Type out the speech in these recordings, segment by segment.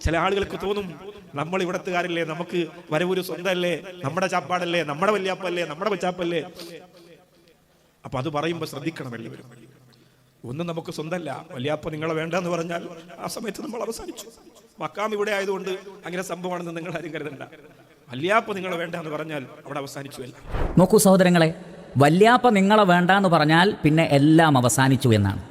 ചില ആളുകൾക്ക് തോന്നും നമ്മൾ ഇവിടത്തുകാരല്ലേ, നമുക്ക് വരവൂര് സ്വന്തമല്ലേ, നമ്മുടെ ചാപ്പാടല്ലേ, നമ്മുടെ വല്യാപ്പല്ലേ, നമ്മുടെ കൊച്ചാപ്പല്ലേ. അപ്പൊ അത് പറയുമ്പോൾ ശ്രദ്ധിക്കണം എല്ലാവരും. ഒന്നും നമുക്ക് സ്വന്തമല്ല. വല്യാപ്പ നിങ്ങളെ വേണ്ട എന്ന് പറഞ്ഞാൽ ആ സമയത്ത് നമ്മൾ അവസാനിച്ചു. മക്കാം ഇവിടെ ആയതുകൊണ്ട് അങ്ങനെ സംഭവമാണെന്ന് നിങ്ങൾ ആരും കരുതണ്ട. വല്യാപ്പ നിങ്ങളെ വേണ്ട എന്ന് പറഞ്ഞാൽ അവിടെ അവസാനിച്ചു എല്ലാം. നോക്കൂ സഹോദരങ്ങളെ, വല്യാപ്പ നിങ്ങളെ വേണ്ട എന്ന് പറഞ്ഞാൽ പിന്നെ എല്ലാം അവസാനിച്ചു എന്നാണ്.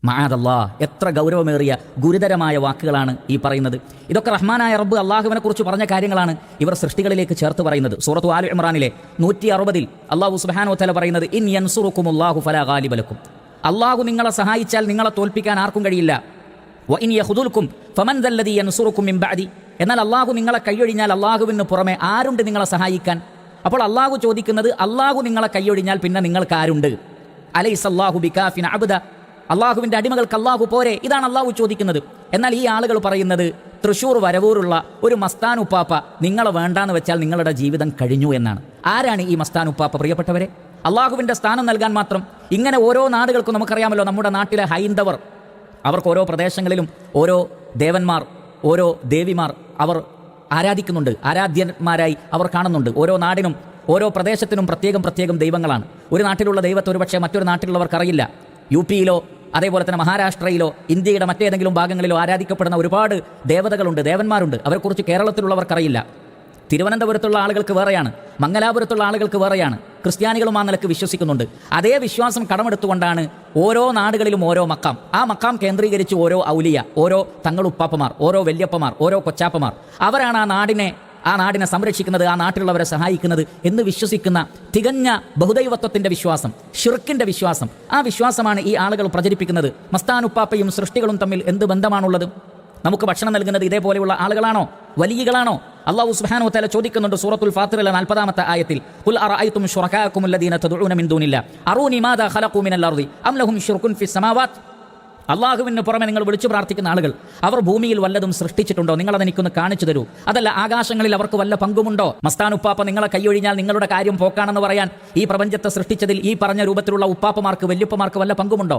മഅദല്ലാ, എത്ര ഗൗരവമേറിയ ഗുരുതരമായ വാക്കുകളാണ് ഈ പറയുന്നത്. ഇതൊക്കെ റഹ്മാനായ റബ്ബ് അള്ളാഹുവിനെ കുറിച്ച് പറഞ്ഞ കാര്യങ്ങളാണ് ഇവർ സൃഷ്ടികളിലേക്ക് ചേർത്ത് പറയുന്നത്. സൂറത്തു ആൽ ഇമ്രാനിലെ 160 അള്ളാഹു സുബ്ഹാനഹു വ തആല പറയുന്നത്, ഇൻ യൻസുറുകുമുല്ലാഹു ഫലാ ഗാലിബ ലക്കും. അള്ളാഹു നിങ്ങളെ സഹായിച്ചാൽ നിങ്ങളെ തോൽപ്പിക്കാൻ ആർക്കും കഴിയില്ല. വ ഇൻ യഖ്ദുൽകും ഫമൻ ദല്ലദീ യൻസുറുകും മിൻ ബഅദി. എന്നാൽ അള്ളാഹു നിങ്ങളെ കൈയൊഴിഞ്ഞാൽ അള്ളാഹുവിന് പുറമെ ആരുണ്ട് നിങ്ങളെ സഹായിക്കാൻ? അപ്പോൾ അള്ളാഹു ചോദിക്കുന്നത്, അള്ളാഹു നിങ്ങളെ കൈയൊഴിഞ്ഞാൽ പിന്നെ നിങ്ങൾക്ക് ആരുണ്ട്? അലൈസല്ലാഹു ബികാഫിൻ അബ്ദ. അള്ളാഹുവിൻ്റെ അടിമകൾക്ക് അള്ളാഹു പോരെ? ഇതാണ് അള്ളാഹു ചോദിക്കുന്നത്. എന്നാൽ ഈ ആളുകൾ പറയുന്നത്, തൃശ്ശൂർ വരവൂരുള്ള ഒരു മസ്താൻ ഉപ്പാപ്പ നിങ്ങളെ വേണ്ടാന്ന് വെച്ചാൽ നിങ്ങളുടെ ജീവിതം കഴിഞ്ഞു എന്നാണ്. ആരാണ് ഈ മസ്താൻ ഉപ്പാപ്പ? പ്രിയപ്പെട്ടവരെ, അള്ളാഹുവിൻ്റെ സ്ഥാനം നൽകാൻ മാത്രം ഇങ്ങനെ ഓരോ നാടുകൾക്കും നമുക്കറിയാമല്ലോ, നമ്മുടെ നാട്ടിലെ ഹൈന്ദവർ, അവർക്ക് ഓരോ പ്രദേശങ്ങളിലും ഓരോ ദേവന്മാർ, ഓരോ ദേവിമാർ അവർ ആരാധിക്കുന്നുണ്ട്, ആരാധ്യന്മാരായി അവർ കാണുന്നുണ്ട്. ഓരോ നാടിനും ഓരോ പ്രദേശത്തിനും പ്രത്യേകം പ്രത്യേകം ദൈവങ്ങളാണ്. ഒരു നാട്ടിലുള്ള ദൈവത്തെ ഒരുപക്ഷെ മറ്റൊരു നാട്ടിലുള്ളവർക്കറിയില്ല. യു പിയിലോ അതേപോലെ തന്നെ മഹാരാഷ്ട്രയിലോ ഇന്ത്യയുടെ മറ്റേതെങ്കിലും ഭാഗങ്ങളിലോ ആരാധിക്കപ്പെടുന്ന ഒരുപാട് ദേവതകളുണ്ട്, ദേവന്മാരുണ്ട്. അവരെക്കുറിച്ച് കേരളത്തിലുള്ളവർക്കറിയില്ല. തിരുവനന്തപുരത്തുള്ള ആളുകൾക്ക് വേറെയാണ്, മംഗലാപുരത്തുള്ള ആളുകൾക്ക് വേറെയാണ്. ക്രിസ്ത്യാനികളും ആ നിലക്ക് വിശ്വസിക്കുന്നുണ്ട്. അതേ വിശ്വാസം കടമെടുത്തുകൊണ്ടാണ് ഓരോ നാടുകളിലും ഓരോ മക്കാം, ആ മക്കാം കേന്ദ്രീകരിച്ച് ഓരോ ഔലിയ, ഓരോ തങ്ങളുപ്പാപ്പമാർ, ഓരോ വല്യപ്പമാർ, ഓരോ കൊച്ചാപ്പമാർ, അവരാണ് ആ നാടിനെ സംരക്ഷിക്കുന്നത്, ആ നാട്ടിലുള്ളവരെ സഹായിക്കുന്നത് എന്ന് വിശ്വസിക്കുന്ന തികഞ്ഞ ബഹുദൈവത്വത്തിൻ്റെ വിശ്വാസം, ഷിർക്കിൻ്റെ വിശ്വാസം, ആ വിശ്വാസമാണ് ഈ ആളുകൾ പ്രചരിപ്പിക്കുന്നത്. മസ്താനുപ്പാപ്പയും സൃഷ്ടികളും തമ്മിൽ എന്ത് ബന്ധമാണുള്ളത്? നമുക്ക് ഭക്ഷണം നൽകുന്നത് ഇതേപോലെയുള്ള ആളുകളാണോ, വലിയകളാണോ? അല്ലാഹു സുബ്ഹാനഹു വ തആല ചോദിക്കുന്നുണ്ട് സൂറത്തുൽ ഫാത്തിറിലെ 40-ാമത്തെ ആയത്തിൽ, ഖുൽ അറഅയ്തും ശുറകാഅകുമുൽ ലദീന തദ്ഉന മിൻ ദൂനില്ലാ അറൂനി മാദാ ഖലഖൂ മിനൽ അർദി അം ലഹും ശിർകുൻ ഫിസ് സമാവാത്ത്. അള്ളാഹുവിന് പുറമെ നിങ്ങൾ വിളിച്ചു പ്രാർത്ഥിക്കുന്ന ആളുകൾ, അവർ ഭൂമിയിൽ വല്ലതും സൃഷ്ടിച്ചിട്ടുണ്ടോ? നിങ്ങളതെനിക്കൊന്ന് കാണിച്ചു തരൂ. അതല്ല, ആകാശങ്ങളിൽ അവർക്ക് വല്ല പങ്കുമുണ്ടോ? മസ്താനുപ്പാപ്പ നിങ്ങളെ കൈയൊഴിഞ്ഞാൽ നിങ്ങളുടെ കാര്യം പോക്കാണെന്ന് പറയാൻ ഈ പ്രപഞ്ചത്തെ സൃഷ്ടിച്ചതിൽ ഈ പറഞ്ഞ രൂപത്തിലുള്ള ഉപ്പാപ്പമാർക്ക്, വല്യുപ്പമാർക്ക് വല്ല പങ്കുമുണ്ടോ?